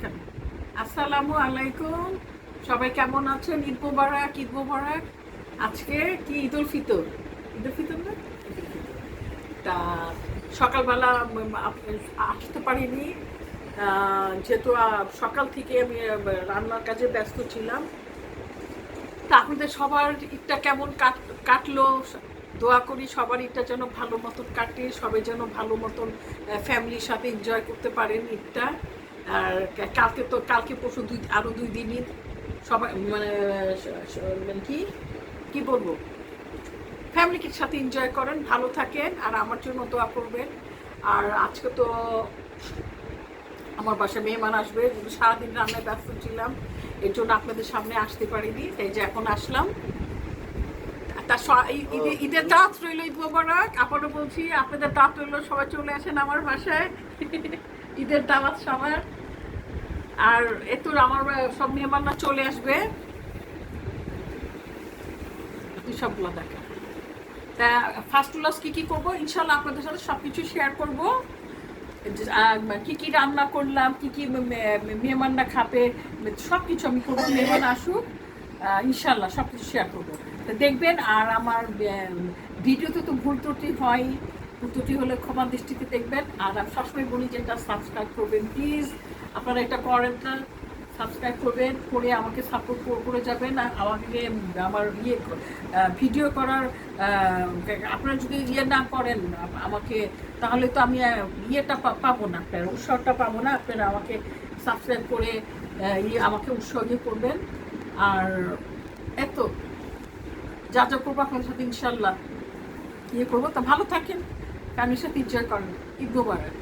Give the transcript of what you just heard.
কেন? আসসালামু আলাইকুম, সবাই কেমন আছেন? ঈদ মোবারক, ঈদ মোবারক। আজকে কি ঈদুল ফিতর? ঈদুল ফিতর না, ঈদুল ফিতর। তা সকালবেলা আসতে পারিনি, যেহেতু সকাল থেকে আমি রান্নার কাজে ব্যস্ত ছিলাম। তা আপনাদের সবার ঈদটা কেমন কাটলো? দোয়া করি সবার ঈদটা যেন ভালো মতন কাটে, সবাই যেন ভালো মতন ফ্যামিলির সাথে এনজয় করতে পারেন ঈদটা। আর কালকে পরশু আরও 2 দিন ঈদ। সবাই মানে কি কি বলবো, ফ্যামিলির সাথে এনজয় করেন, ভালো থাকেন, আর আমার জন্য দোয়া করবেন। আর আজকে তো আমার বাসায় মেহমান আসবে, সারাদিন রান্নায় ব্যস্ত ছিলাম, এর জন্য আপনাদের সামনে আসতে পারিনি, তাই যে এখন আসলাম। ঈদের দাঁত রইল, ঈদ মোবারক। আবারও বলছি, আপনাদের দাঁত রইল, সবাই চলে আসেন আমার বাসায়। ঈদের দাওয়াত সবার। আর এতো আমার সব মেহমানরা চলে আসবে, সবগুলো দেখা। তা ফার্স্ট ক্লাস কি করবো ইনশাল্লাহ আপনাদের সাথে সবকিছু শেয়ার করবো। কি রান্না করলাম, কি মেহমানরা খাবে, সব কিছু আমি করবো। মেহমান আসুক, ইনশাল্লাহ সব কিছু শেয়ার করবো, দেখবেন। আর আমার ভিডিওতে তো ভুল ত্রুটি হয়, ভুল ত্রুটি হলে ক্ষমা দৃষ্টিতে দেখবেন। আর সবসময় বলি যেটা সাবস্ক্রাইব করবেন প্লিজ, আপনারা এটা করেন না, সাবস্ক্রাইব করবেন, করে আমাকে সাপোর্ট করে যাবেন। আমাকে আমার ভিডিও করার আপনারা যদি না করেন আমাকে, তাহলে তো আমি ইয়েটা পাবো না, আপনার উৎসাহটা পাবো না। আপনারা আমাকে সাবস্ক্রাইব করে আমাকে উৎসাহ করবেন। আর এত যা করবো আপনার সাথে ইনশাল্লাহ করবো। তা ভালো থাকেন, ফ্যামিলির সাথে এনজয় করেন। ঈদ মোবারক।